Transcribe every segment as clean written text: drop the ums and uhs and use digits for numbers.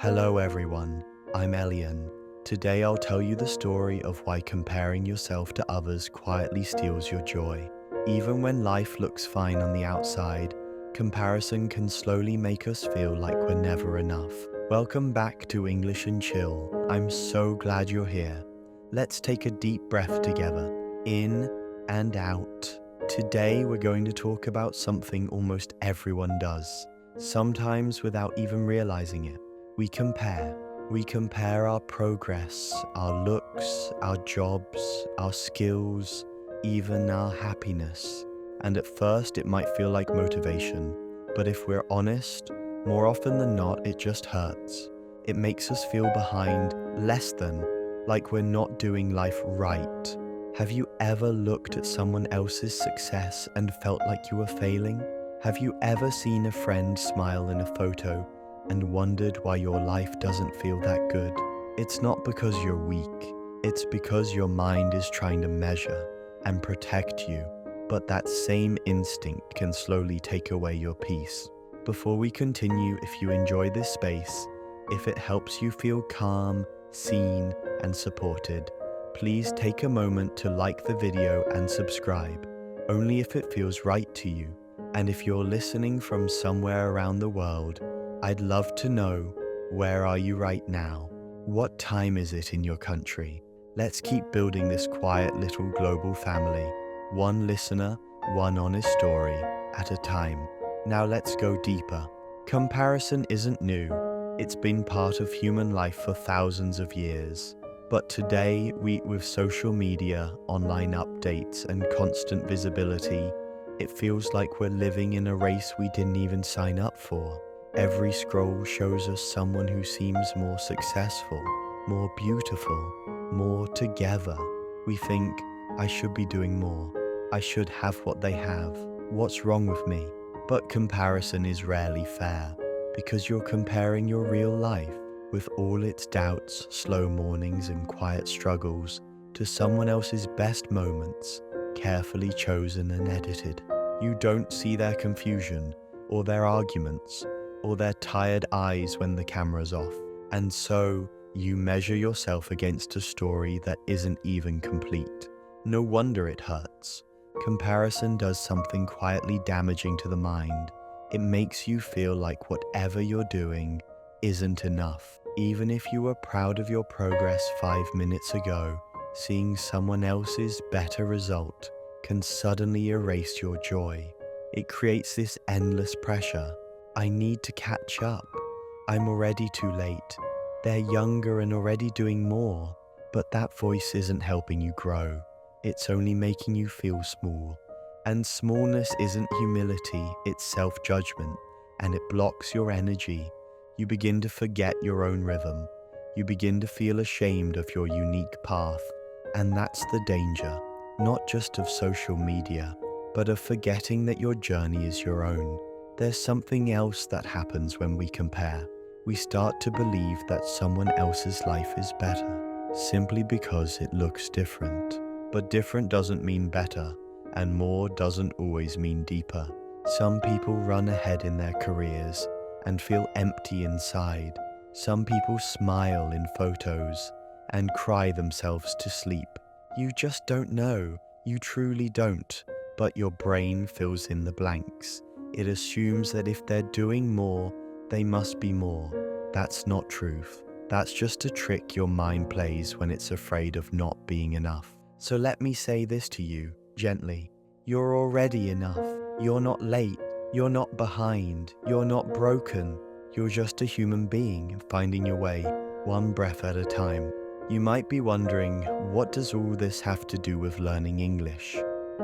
Hello everyone, I'm Elian. Today I'll tell you the story of why comparing yourself to others quietly steals your joy. Even when life looks fine on the outside, comparison can slowly make us feel like we're never enough. Welcome back to English and Chill. I'm so glad you're here. Let's take a deep breath together, in and out. Today we're going to talk about something almost everyone does, sometimes without even realizing it. We compare. We compare our progress, our looks, our jobs, our skills, even our happiness. And at first it might feel like motivation, but if we're honest, more often than not it just hurts. It makes us feel behind, less than, like we're not doing life right. Have you ever looked at someone else's success and felt like you were failing? Have you ever seen a friend smile in a photo and wondered why your life doesn't feel that good? It's not because you're weak, it's because your mind is trying to measure and protect you, but that same instinct can slowly take away your peace. Before we continue, if you enjoy this space, if it helps you feel calm, seen, and supported, please take a moment to like the video and subscribe, only if it feels right to you. And if you're listening from somewhere around the world, I'd love to know, where are you right now? What time is it in your country? Let's keep building this quiet little global family, one listener, one honest story at a time. Now let's go deeper. Comparison isn't new. It's been part of human life for thousands of years. But today, with social media, online updates, and constant visibility, it feels like we're living in a race we didn't even sign up for. Every scroll shows us someone who seems more successful, more beautiful, more together. We think, I should be doing more. I should have what they have. What's wrong with me? But comparison is rarely fair, because you're comparing your real life, with all its doubts, slow mornings, and quiet struggles, to someone else's best moments, carefully chosen and edited. You don't see their confusion, or their arguments, or their tired eyes when the camera's off. And so, you measure yourself against a story that isn't even complete. No wonder it hurts. Comparison does something quietly damaging to the mind. It makes you feel like whatever you're doing isn't enough. Even if you were proud of your progress 5 minutes ago, seeing someone else's better result can suddenly erase your joy. It creates this endless pressure. I need to catch up. I'm already too late. They're younger and already doing more. But that voice isn't helping you grow. It's only making you feel small. And smallness isn't humility, it's self-judgment, and it blocks your energy. You begin to forget your own rhythm. You begin to feel ashamed of your unique path. And that's the danger, not just of social media, but of forgetting that your journey is your own. There's something else that happens when we compare. We start to believe that someone else's life is better, simply because it looks different. But different doesn't mean better, and more doesn't always mean deeper. Some people run ahead in their careers and feel empty inside. Some people smile in photos and cry themselves to sleep. You just don't know. You truly don't. But your brain fills in the blanks. It assumes that if they're doing more, they must be more. That's not truth. That's just a trick your mind plays when it's afraid of not being enough. So let me say this to you, gently. You're already enough. You're not late. You're not behind. You're not broken. You're just a human being finding your way, one breath at a time. You might be wondering, what does all this have to do with learning English?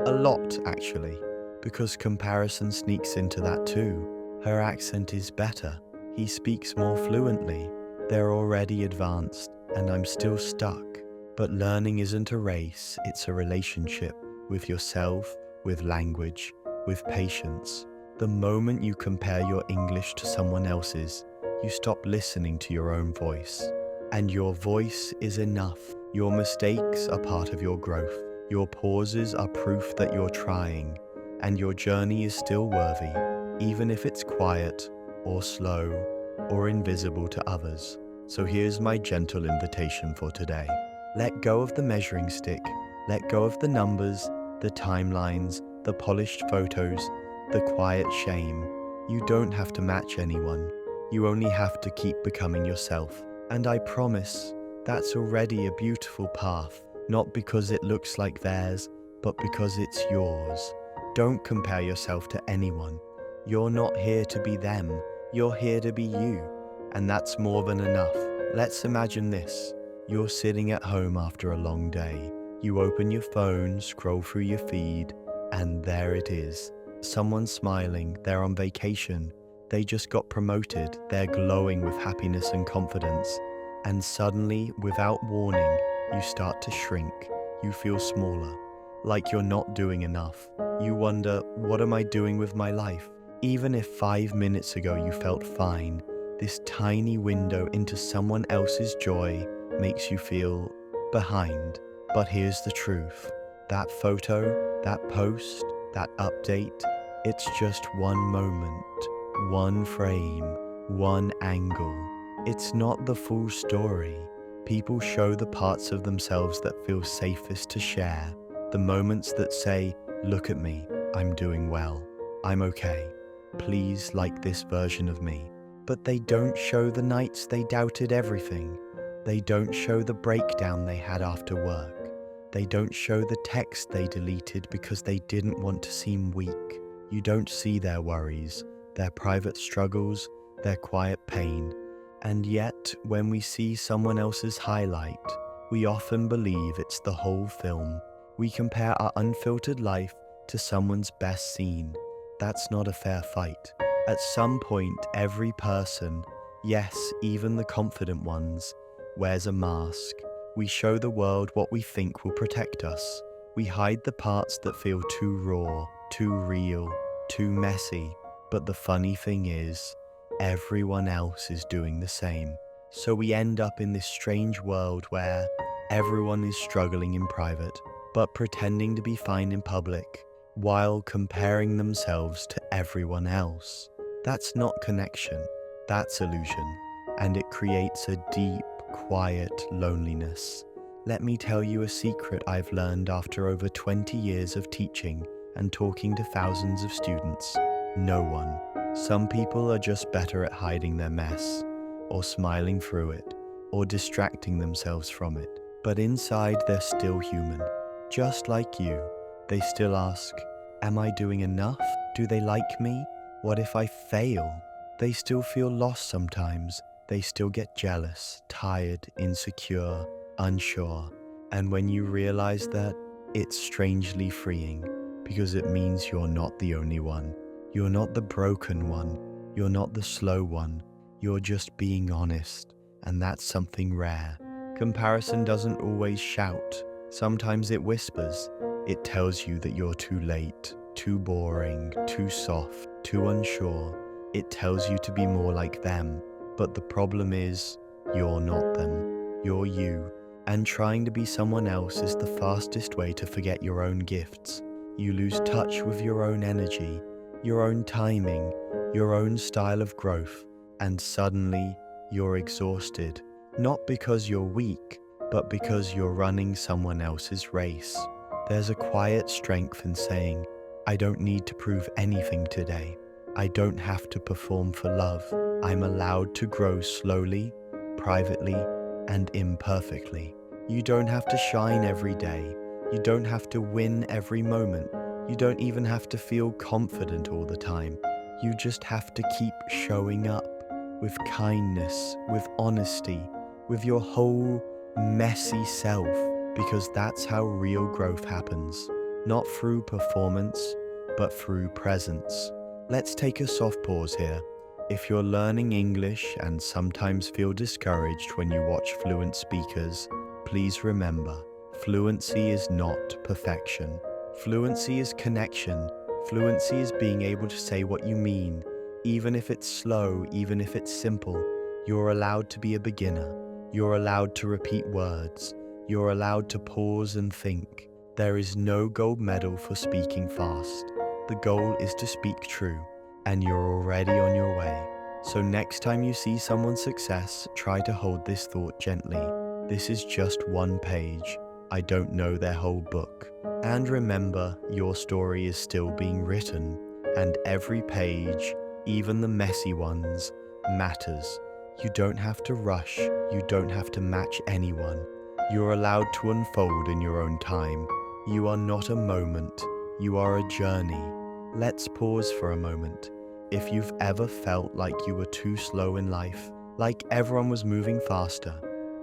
A lot, actually. Because comparison sneaks into that too. Her accent is better. He speaks more fluently. They're already advanced, and I'm still stuck. But learning isn't a race, it's a relationship with yourself, with language, with patience. The moment you compare your English to someone else's, you stop listening to your own voice. And your voice is enough. Your mistakes are part of your growth. Your pauses are proof that you're trying. And your journey is still worthy, even if it's quiet or slow or invisible to others. So here's my gentle invitation for today. Let go of the measuring stick. Let go of the numbers, the timelines, the polished photos, the quiet shame. You don't have to match anyone. You only have to keep becoming yourself. And I promise, that's already a beautiful path, not because it looks like theirs, but because it's yours. Don't compare yourself to anyone. You're not here to be them. You're here to be you. And that's more than enough. Let's imagine this. You're sitting at home after a long day. You open your phone, scroll through your feed, and there it is. Someone's smiling, they're on vacation, they just got promoted, they're glowing with happiness and confidence. And suddenly, without warning, you start to shrink. You feel smaller, like you're not doing enough. You wonder, what am I doing with my life? Even if 5 minutes ago you felt fine, this tiny window into someone else's joy makes you feel behind. But here's the truth. That photo, that post, that update, it's just one moment, one frame, one angle. It's not the full story. People show the parts of themselves that feel safest to share, the moments that say, look at me, I'm doing well, I'm okay, please like this version of me. But they don't show the nights they doubted everything. They don't show the breakdown they had after work. They don't show the text they deleted because they didn't want to seem weak. You don't see their worries, their private struggles, their quiet pain. And yet, when we see someone else's highlight, we often believe it's the whole film. We compare our unfiltered life to someone's best scene. That's not a fair fight. At some point, every person, yes, even the confident ones, wears a mask. We show the world what we think will protect us. We hide the parts that feel too raw, too real, too messy. But the funny thing is, everyone else is doing the same. So we end up in this strange world where everyone is struggling in private, but pretending to be fine in public, while comparing themselves to everyone else. That's not connection, that's illusion, and it creates a deep, quiet loneliness. Let me tell you a secret I've learned after over 20 years of teaching and talking to thousands of students. No one. Some people are just better at hiding their mess, or smiling through it, or distracting themselves from it. But inside they're still human, just like you. They still ask, am I doing enough? Do they like me? What if I fail? They still feel lost sometimes. They still get jealous, tired, insecure, unsure. And when you realize that, it's strangely freeing, because it means you're not the only one. You're not the broken one. You're not the slow one. You're just being honest, and that's something rare. Comparison doesn't always shout. Sometimes it whispers. It tells you that you're too late, too boring, too soft, too unsure. It tells you to be more like them. But the problem is, you're not them. You're you. And trying to be someone else is the fastest way to forget your own gifts. You lose touch with your own energy, your own timing, your own style of growth, and suddenly you're exhausted. Not because you're weak, but because you're running someone else's race. There's a quiet strength in saying, I don't need to prove anything today. I don't have to perform for love. I'm allowed to grow slowly, privately, and imperfectly. You don't have to shine every day. You don't have to win every moment. You don't even have to feel confident all the time. You just have to keep showing up with kindness, with honesty, with your whole messy self, because that's how real growth happens. Not through performance, but through presence. Let's take a soft pause here. If you're learning English and sometimes feel discouraged when you watch fluent speakers, please remember, fluency is not perfection. Fluency is connection. Fluency is being able to say what you mean, even if it's slow, even if it's simple. You're allowed to be a beginner. You're allowed to repeat words. You're allowed to pause and think. There is no gold medal for speaking fast. The goal is to speak true, and you're already on your way. So next time you see someone's success, try to hold this thought gently. This is just one page. I don't know their whole book. And remember, your story is still being written, and every page, even the messy ones, matters. You don't have to rush, you don't have to match anyone. You're allowed to unfold in your own time. You are not a moment, you are a journey. Let's pause for a moment. If you've ever felt like you were too slow in life, like everyone was moving faster,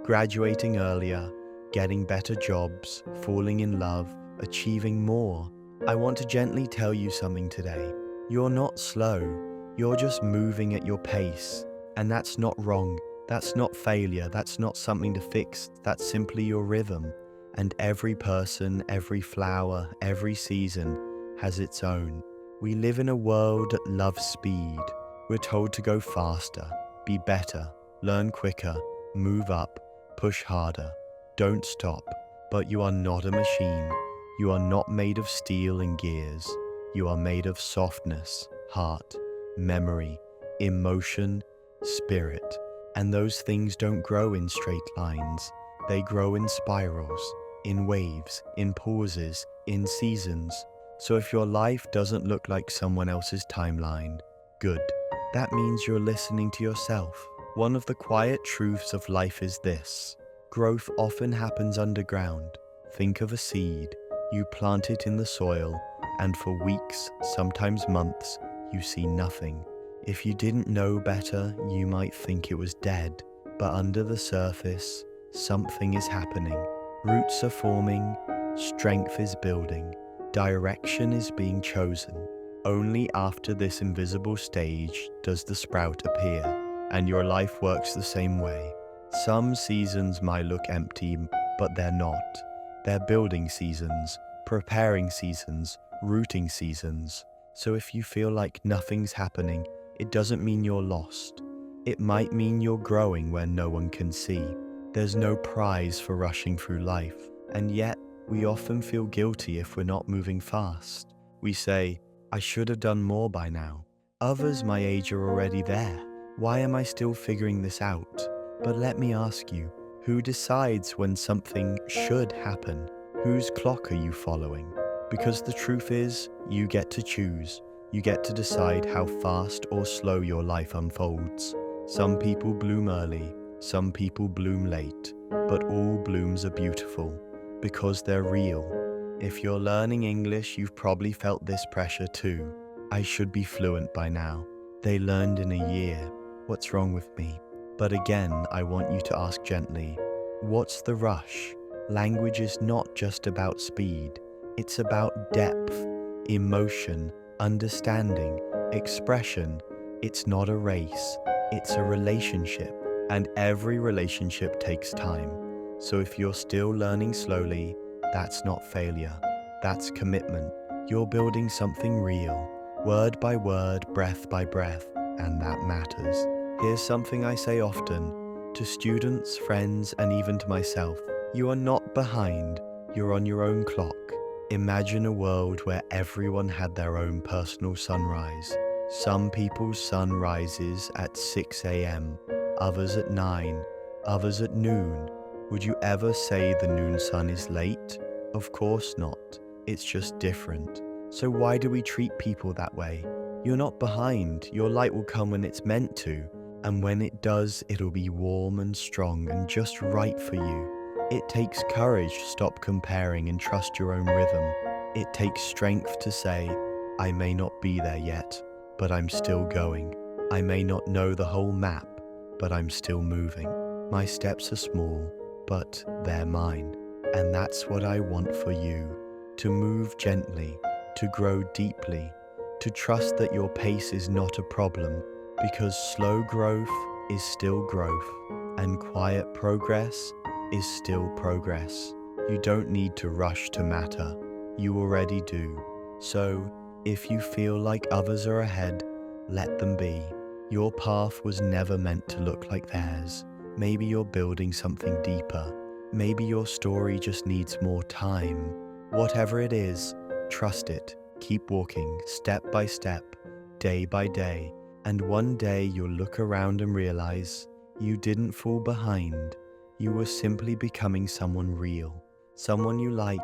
graduating earlier, getting better jobs, falling in love, achieving more, I want to gently tell you something today. You're not slow, you're just moving at your pace. And that's not wrong, that's not failure, that's not something to fix, that's simply your rhythm. And every person, every flower, every season has its own. We live in a world that loves speed. We're told to go faster, be better, learn quicker, move up, push harder. Don't stop. But you are not a machine. You are not made of steel and gears. You are made of softness, heart, memory, emotion, spirit. And those things don't grow in straight lines. They grow in spirals, in waves, in pauses, in seasons. So if your life doesn't look like someone else's timeline, good. That means you're listening to yourself. One of the quiet truths of life is this: growth often happens underground. Think of a seed. You plant it in the soil, and for weeks, sometimes months, you see nothing. If you didn't know better, you might think it was dead. But under the surface, something is happening. Roots are forming, strength is building. Direction is being chosen. Only after this invisible stage does the sprout appear, and your life works the same way. Some seasons might look empty, but they're not. They're building seasons, preparing seasons, rooting seasons. So if you feel like nothing's happening, it doesn't mean you're lost. It might mean you're growing where no one can see. There's no prize for rushing through life, and yet, we often feel guilty if we're not moving fast. We say, I should have done more by now. Others my age are already there. Why am I still figuring this out? But let me ask you, who decides when something should happen? Whose clock are you following? Because the truth is, you get to choose. You get to decide how fast or slow your life unfolds. Some people bloom early, some people bloom late, but all blooms are beautiful. Because they're real. If you're learning English, you've probably felt this pressure too. I should be fluent by now. They learned in a year. What's wrong with me? But again, I want you to ask gently, what's the rush? Language is not just about speed. It's about depth, emotion, understanding, expression. It's not a race. It's a relationship. And every relationship takes time. So if you're still learning slowly, that's not failure, that's commitment. You're building something real, word by word, breath by breath, and that matters. Here's something I say often, to students, friends, and even to myself. You are not behind, you're on your own clock. Imagine a world where everyone had their own personal sunrise. Some people's sun rises at 6 a.m., others at 9, others at noon. Would you ever say the noon sun is late? Of course not. It's just different. So why do we treat people that way? You're not behind. Your light will come when it's meant to. And when it does, it'll be warm and strong and just right for you. It takes courage to stop comparing and trust your own rhythm. It takes strength to say, I may not be there yet, but I'm still going. I may not know the whole map, but I'm still moving. My steps are small, but they're mine. And that's what I want for you, to move gently, to grow deeply, to trust that your pace is not a problem, because slow growth is still growth, and quiet progress is still progress. You don't need to rush to matter, you already do. So, if you feel like others are ahead, let them be. Your path was never meant to look like theirs. Maybe you're building something deeper. Maybe your story just needs more time. Whatever it is, trust it. Keep walking, step by step, day by day, And one day you'll look around and realize you didn't fall behind. You were simply becoming someone real, someone you like,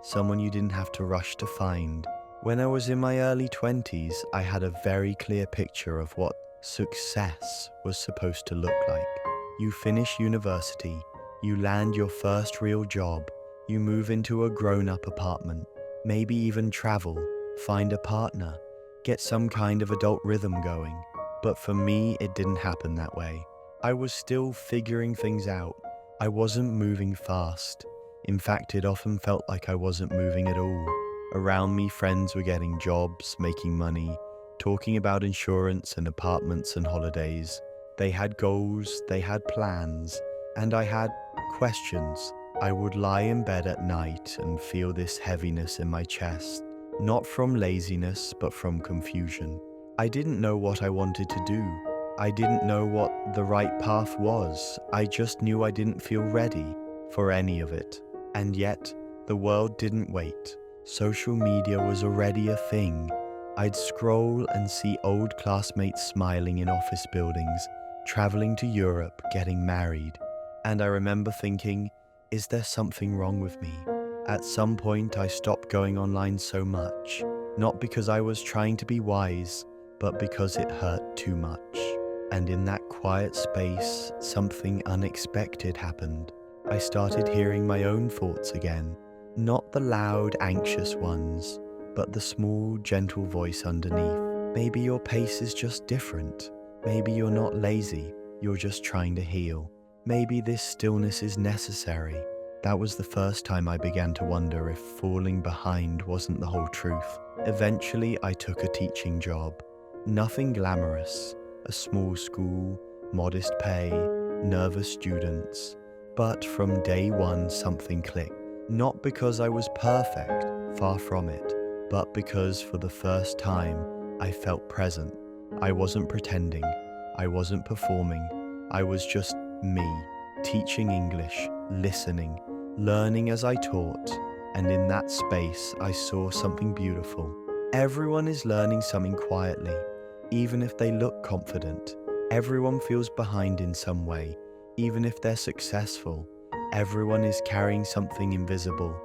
someone you didn't have to rush to find. When I was in my early 20s, I had a very clear picture of what success was supposed to look like. You finish university, you land your first real job, you move into a grown-up apartment, maybe even travel, find a partner, get some kind of adult rhythm going. But for me, it didn't happen that way. I was still figuring things out. I wasn't moving fast. In fact, it often felt like I wasn't moving at all. Around me, friends were getting jobs, making money, talking about insurance and apartments and holidays. They had goals, they had plans, and I had questions. I would lie in bed at night and feel this heaviness in my chest, not from laziness, but from confusion. I didn't know what I wanted to do. I didn't know what the right path was. I just knew I didn't feel ready for any of it. And yet, the world didn't wait. Social media was already a thing. I'd scroll and see old classmates smiling in office buildings, traveling to Europe, getting married. And I remember thinking, is there something wrong with me? At some point, I stopped going online so much, not because I was trying to be wise, but because it hurt too much. And in that quiet space, something unexpected happened. I started hearing my own thoughts again, not the loud, anxious ones, but the small, gentle voice underneath. Maybe your pace is just different. Maybe you're not lazy, you're just trying to heal. Maybe this stillness is necessary. That was the first time I began to wonder if falling behind wasn't the whole truth. Eventually, I took a teaching job. Nothing glamorous, a small school, modest pay, nervous students. But from day one, something clicked. Not because I was perfect, far from it, but because for the first time, I felt present. I wasn't pretending. I wasn't performing. I was just me, teaching English, listening, learning as I taught. And in that space, I saw something beautiful. Everyone is learning something quietly. Even if they look confident, everyone feels behind in some way. Even if they're successful, everyone is carrying something invisible.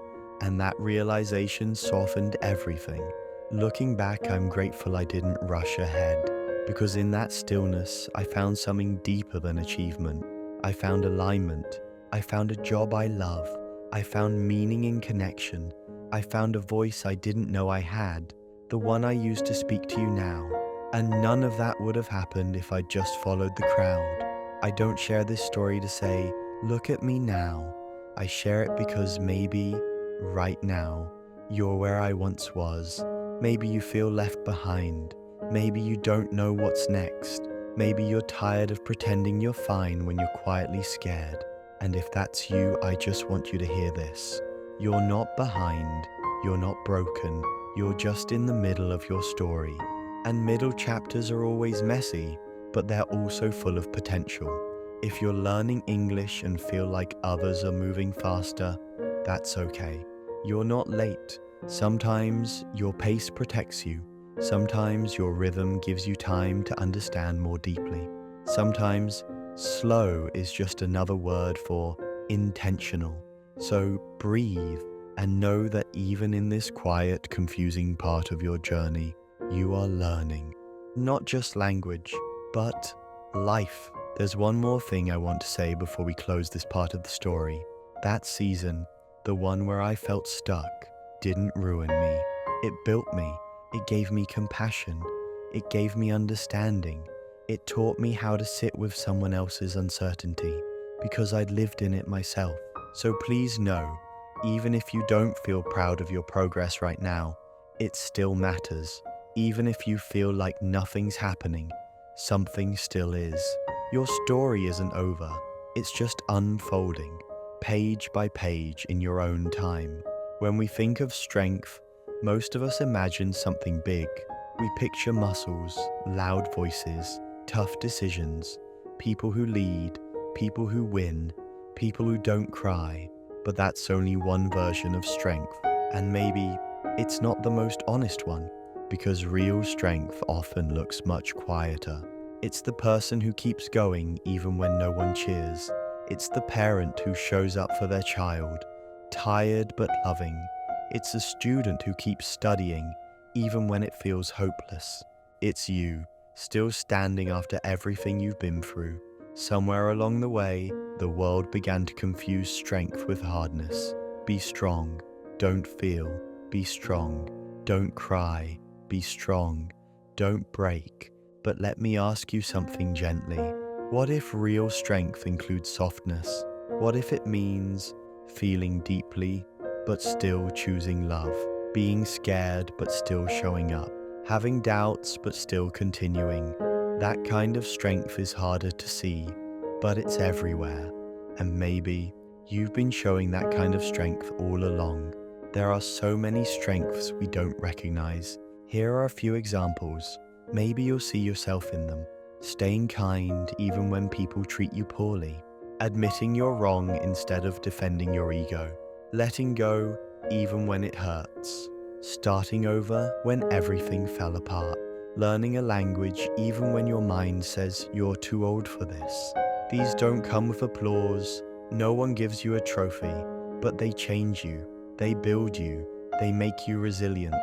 And that realization softened everything. Looking back, I'm grateful I didn't rush ahead, because in that stillness, I found something deeper than achievement. I found alignment. I found a job I love. I found meaning in connection. I found a voice I didn't know I had, the one I used to speak to you now. And none of that would have happened if I just followed the crowd. I don't share this story to say, look at me now. I share it because maybe, right now, you're where I once was. Maybe you feel left behind. Maybe you don't know what's next. Maybe you're tired of pretending you're fine when you're quietly scared. And if that's you, I just want you to hear this. You're not behind. You're not broken. You're just in the middle of your story. And middle chapters are always messy, but they're also full of potential. If you're learning English and feel like others are moving faster, that's okay. You're not late. Sometimes your pace protects you. Sometimes your rhythm gives you time to understand more deeply. Sometimes slow is just another word for intentional. So breathe and know that even in this quiet, confusing part of your journey, you are learning. Not just language, but life. There's one more thing I want to say before we close this part of the story. That season, the one where I felt stuck, didn't ruin me. It built me. It gave me compassion. It gave me understanding. It taught me how to sit with someone else's uncertainty, because I'd lived in it myself. So please know, even if you don't feel proud of your progress right now, it still matters. Even if you feel like nothing's happening, something still is. Your story isn't over. It's just unfolding, page by page in your own time. When we think of strength, most of us imagine something big. We picture muscles, loud voices, tough decisions, people who lead, people who win, people who don't cry. But that's only one version of strength. And maybe it's not the most honest one. because real strength often looks much quieter. It's the person who keeps going even when no one cheers. It's the parent who shows up for their child, tired but loving. It's the student who keeps studying even when it feels hopeless. It's you, still standing after everything you've been through. Somewhere along the way, the world began to confuse strength with hardness. Be strong, don't feel. Be strong, don't cry. Be strong, don't break. But let me ask you something gently. What if real strength includes softness? What if it means feeling deeply, but still choosing love? Being scared, but still showing up? Having doubts, but still continuing? That kind of strength is harder to see, but it's everywhere. And maybe you've been showing that kind of strength all along. There are so many strengths we don't recognize. Here are a few examples. Maybe you'll see yourself in them. Staying kind even when people treat you poorly. Admitting you're wrong instead of defending your ego. Letting go even when it hurts. Starting over when everything fell apart. Learning a language even when your mind says you're too old for this. These don't come with applause. No one gives you a trophy, but they change you. They build you. They make you resilient.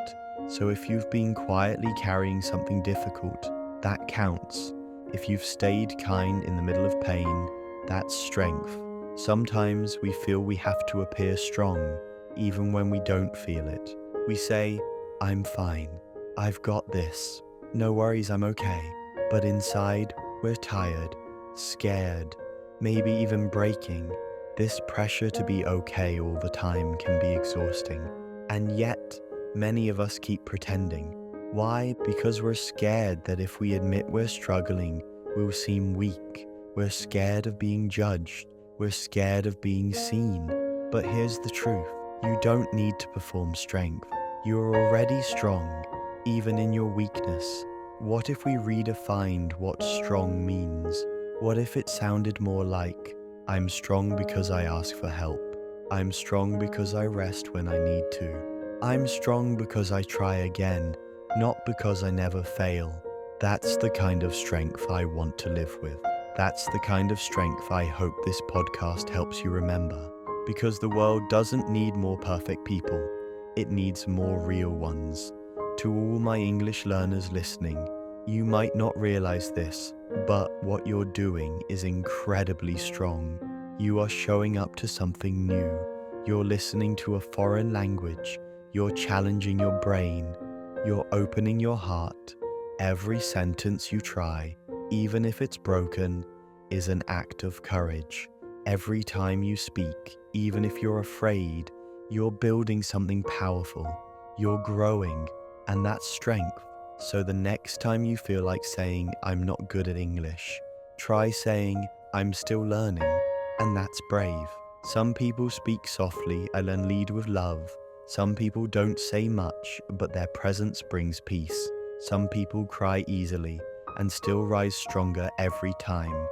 So if you've been quietly carrying something difficult, that counts. If you've stayed kind in the middle of pain, that's strength. Sometimes we feel we have to appear strong, even when we don't feel it. We say, I'm fine. I've got this. No worries, I'm okay. But inside, we're tired, scared, maybe even breaking. This pressure to be okay all the time can be exhausting. And yet, many of us keep pretending. Why? Because we're scared that if we admit we're struggling, we'll seem weak. We're scared of being judged. We're scared of being seen. But here's the truth. You don't need to perform strength. You're already strong, even in your weakness. What if we redefined what strong means? What if it sounded more like, I'm strong because I ask for help. I'm strong because I rest when I need to. I'm strong because I try again, not because I never fail. That's the kind of strength I want to live with. That's the kind of strength I hope this podcast helps you remember. Because the world doesn't need more perfect people. It needs more real ones. To all my English learners listening, you might not realize this, but what you're doing is incredibly strong. You are showing up to something new. You're listening to a foreign language. You're challenging your brain. You're opening your heart. Every sentence you try, even if it's broken, is an act of courage. Every time you speak, even if you're afraid, you're building something powerful. You're growing, and that's strength. So the next time you feel like saying, I'm not good at English, try saying, I'm still learning, and that's brave. Some people speak softly and lead with love. Some people don't say much, but their presence brings peace. Some people cry easily and still rise stronger every time.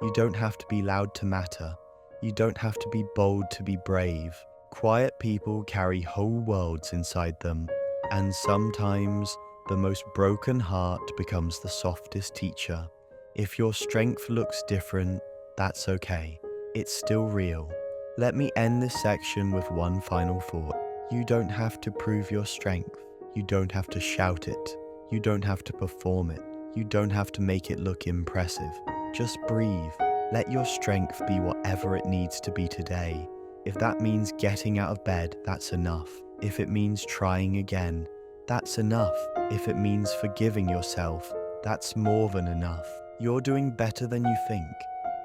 You don't have to be loud to matter. You don't have to be bold to be brave. Quiet people carry whole worlds inside them, and sometimes the most broken heart becomes the softest teacher. If your strength looks different, that's okay. It's still real. Let me end this section with one final thought. You don't have to prove your strength. You don't have to shout it. You don't have to perform it. You don't have to make it look impressive. Just breathe. Let your strength be whatever it needs to be today. If that means getting out of bed, that's enough. If it means trying again, that's enough. If it means forgiving yourself, that's more than enough. You're doing better than you think.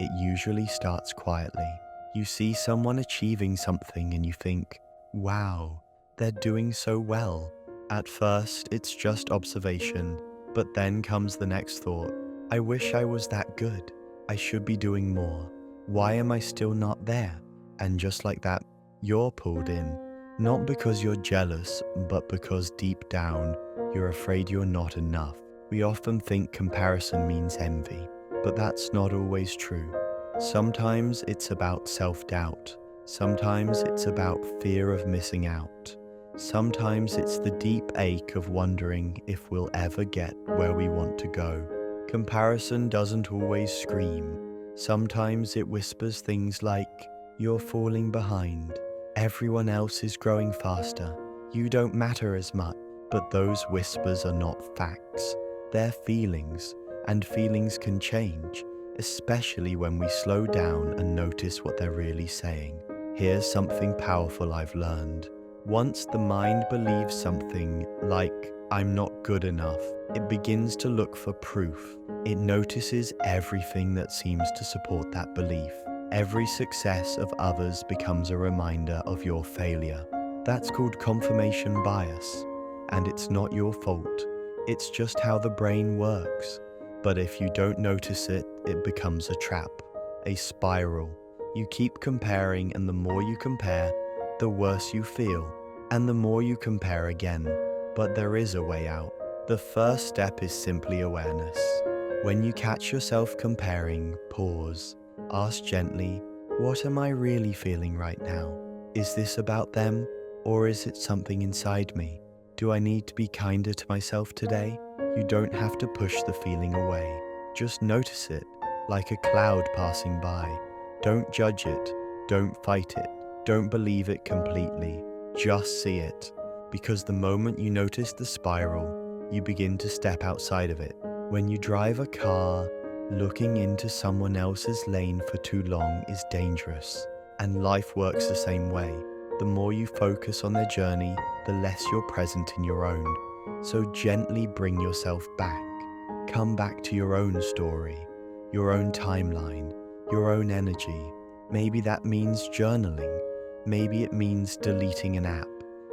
It usually starts quietly. You see someone achieving something and you think, wow, they're doing so well. At first, it's just observation, but then comes the next thought. I wish I was that good. I should be doing more. Why am I still not there? And just like that, you're pulled in. Not because you're jealous, but because deep down, you're afraid you're not enough. We often think comparison means envy, but that's not always true. Sometimes it's about self-doubt. Sometimes it's about fear of missing out. Sometimes it's the deep ache of wondering if we'll ever get where we want to go. Comparison doesn't always scream. Sometimes it whispers things like, "You're falling behind. Everyone else is growing faster. You don't matter as much." But those whispers are not facts. They're feelings, and feelings can change, especially when we slow down and notice what they're really saying. Here's something powerful I've learned. Once the mind believes something like, "I'm not good enough," it begins to look for proof. It notices everything that seems to support that belief. Every success of others becomes a reminder of your failure. That's called confirmation bias. And it's not your fault. It's just how the brain works. But if you don't notice it, it becomes a trap, a spiral. You keep comparing, and the more you compare, the worse you feel, and the more you compare again. But there is a way out. The first step is simply awareness. When you catch yourself comparing, pause. Ask gently, "What am I really feeling right now? Is this about them, or is it something inside me? Do I need to be kinder to myself today?" You don't have to push the feeling away. Just notice it, like a cloud passing by. Don't judge it. Don't fight it. Don't believe it completely. Just see it. Because the moment you notice the spiral, you begin to step outside of it. When you drive a car, looking into someone else's lane for too long is dangerous. And life works the same way. The more you focus on their journey, the less you're present in your own. So gently bring yourself back. Come back to your own story, your own timeline, your own energy. Maybe that means journaling. Maybe it means deleting an app.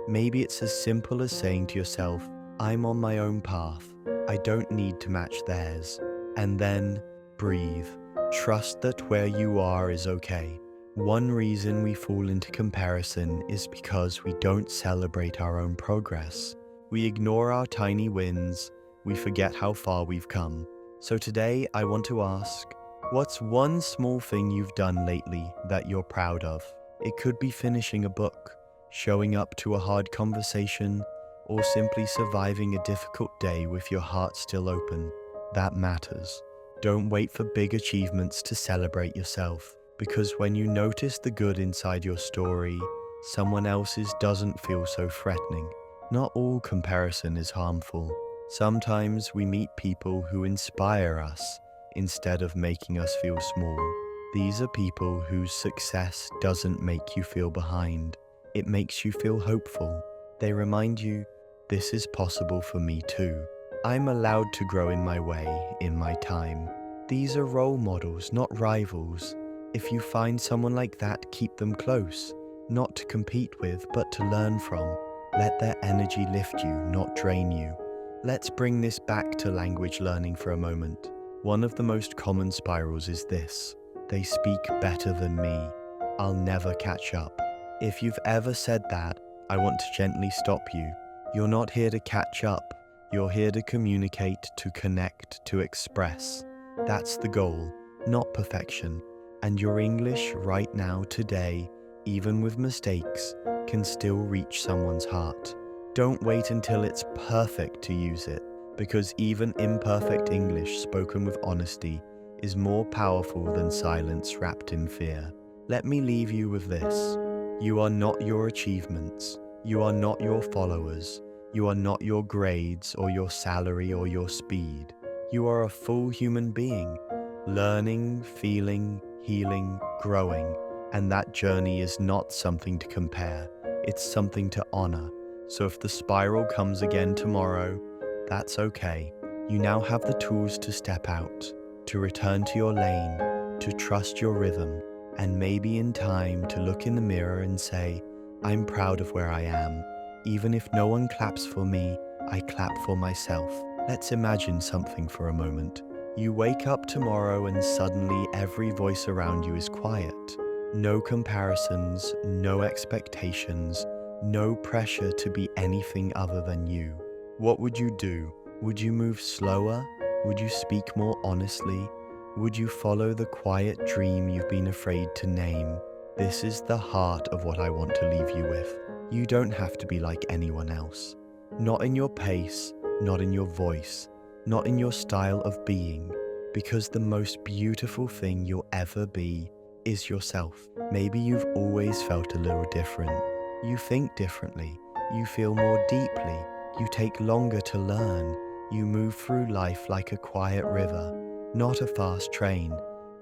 Maybe it's as simple as saying to yourself, "I'm on my own path. I don't need to match theirs." And then breathe. Trust that where you are is okay. One reason we fall into comparison is because we don't celebrate our own progress. We ignore our tiny wins. We forget how far we've come. So today I want to ask, what's one small thing you've done lately that you're proud of? It could be finishing a book, showing up to a hard conversation, or simply surviving a difficult day with your heart still open. That matters. Don't wait for big achievements to celebrate yourself. Because when you notice the good inside your story, someone else's doesn't feel so threatening. Not all comparison is harmful. Sometimes we meet people who inspire us instead of making us feel small. These are people whose success doesn't make you feel behind. It makes you feel hopeful. They remind you, "This is possible for me too. I'm allowed to grow in my way, in my time." These are role models, not rivals. If you find someone like that, keep them close, not to compete with, but to learn from. Let their energy lift you, not drain you. Let's bring this back to language learning for a moment. One of the most common spirals is this: "They speak better than me. I'll never catch up." If you've ever said that, I want to gently stop you. You're not here to catch up. You're here to communicate, to connect, to express. That's the goal, not perfection. And your English right now, today, even with mistakes, can still reach someone's heart. Don't wait until it's perfect to use it, because even imperfect English spoken with honesty is more powerful than silence wrapped in fear. Let me leave you with this. You are not your achievements. You are not your followers. You are not your grades or your salary or your speed. You are a full human being, learning, feeling, healing, growing, and that journey is not something to compare. It's something to honor. So if the spiral comes again tomorrow, that's okay. You now have the tools to step out, to return to your lane, to trust your rhythm, and maybe in time to look in the mirror and say, "I'm proud of where I am. Even if no one claps for me, I clap for myself." Let's imagine something for a moment. You wake up tomorrow and suddenly every voice around you is quiet. No comparisons, no expectations, no pressure to be anything other than you. What would you do? Would you move slower? Would you speak more honestly? Would you follow the quiet dream you've been afraid to name? This is the heart of what I want to leave you with. You don't have to be like anyone else. Not in your pace, not in your voice, not in your style of being, because the most beautiful thing you'll ever be is yourself. Maybe you've always felt a little different. You think differently, you feel more deeply, you take longer to learn, you move through life like a quiet river, not a fast train,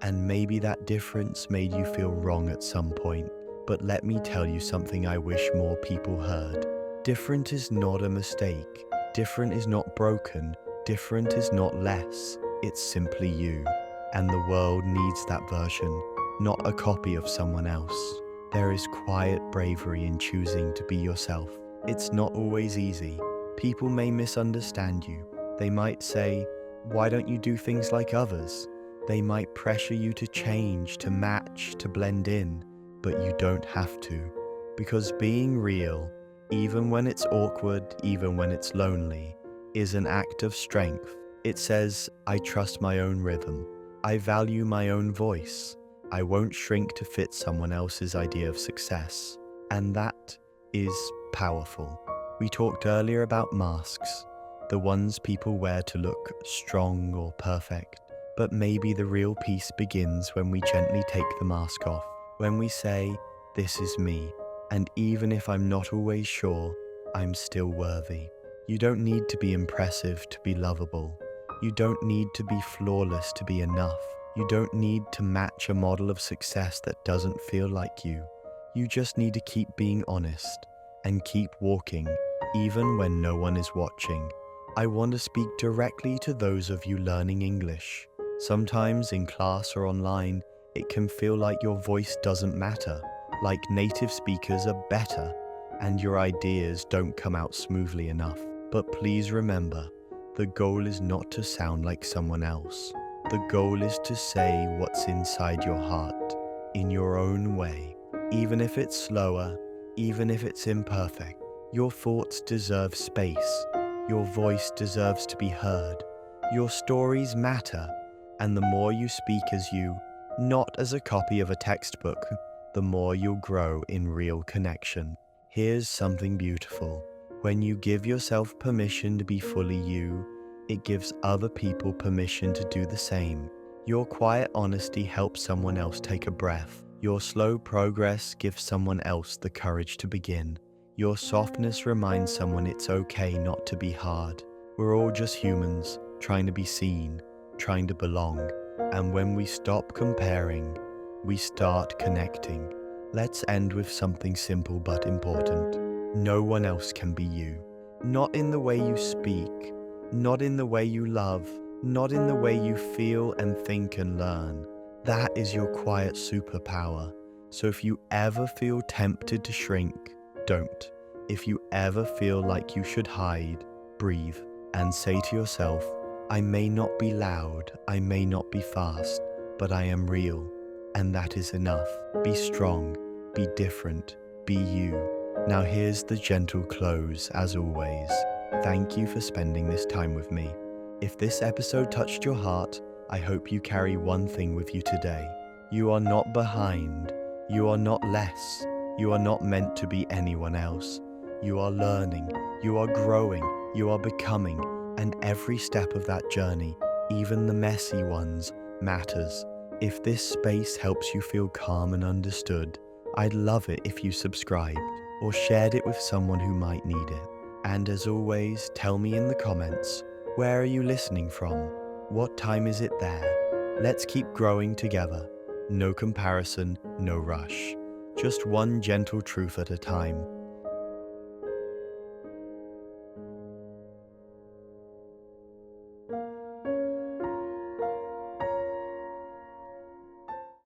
and maybe that difference made you feel wrong at some point. But let me tell you something I wish more people heard. Different is not a mistake. Different is not broken. Different is not less. It's simply you. And the world needs that version, not a copy of someone else. There is quiet bravery in choosing to be yourself. It's not always easy. People may misunderstand you. They might say, "Why don't you do things like others?" They might pressure you to change, to match, to blend in. But you don't have to, because being real, even when it's awkward, even when it's lonely, is an act of strength. It says, I trust my own rhythm. I value my own voice. I won't shrink to fit someone else's idea of success. And that is powerful. We talked earlier about masks, the ones people wear to look strong or perfect. But maybe the real peace begins when we gently take the mask off. When we say, this is me, and even if I'm not always sure, I'm still worthy. You don't need to be impressive to be lovable. You don't need to be flawless to be enough. You don't need to match a model of success that doesn't feel like you. You just need to keep being honest and keep walking, even when no one is watching. I want to speak directly to those of you learning English. Sometimes in class or online, it can feel like your voice doesn't matter, like native speakers are better, and your ideas don't come out smoothly enough. But please remember, the goal is not to sound like someone else. The goal is to say what's inside your heart, in your own way. Even if it's slower, even if it's imperfect, your thoughts deserve space. Your voice deserves to be heard. Your stories matter, and the more you speak as you, not as a copy of a textbook, the more you'll grow in real connection. Here's something beautiful. When you give yourself permission to be fully you, it gives other people permission to do the same. Your quiet honesty helps someone else take a breath. Your slow progress gives someone else the courage to begin. Your softness reminds someone it's okay not to be hard. We're all just humans, trying to be seen, trying to belong. And when we stop comparing, we start connecting. Let's end with something simple but important. No one else can be you. Not in the way you speak, not in the way you love, not in the way you feel and think and learn. That is your quiet superpower. So if you ever feel tempted to shrink, don't. If you ever feel like you should hide, breathe and say to yourself, I may not be loud, I may not be fast, but I am real, and that is enough. Be strong, be different, be you. Now here's the gentle close, as always. Thank you for spending this time with me. If this episode touched your heart, I hope you carry one thing with you today. You are not behind, you are not less, you are not meant to be anyone else. You are learning, you are growing, you are becoming, and every step of that journey, even the messy ones, matters. If this space helps you feel calm and understood, I'd love it if you subscribed or shared it with someone who might need it. And as always, tell me in the comments, where are you listening from? What time is it there? Let's keep growing together. No comparison, no rush. Just one gentle truth at a time.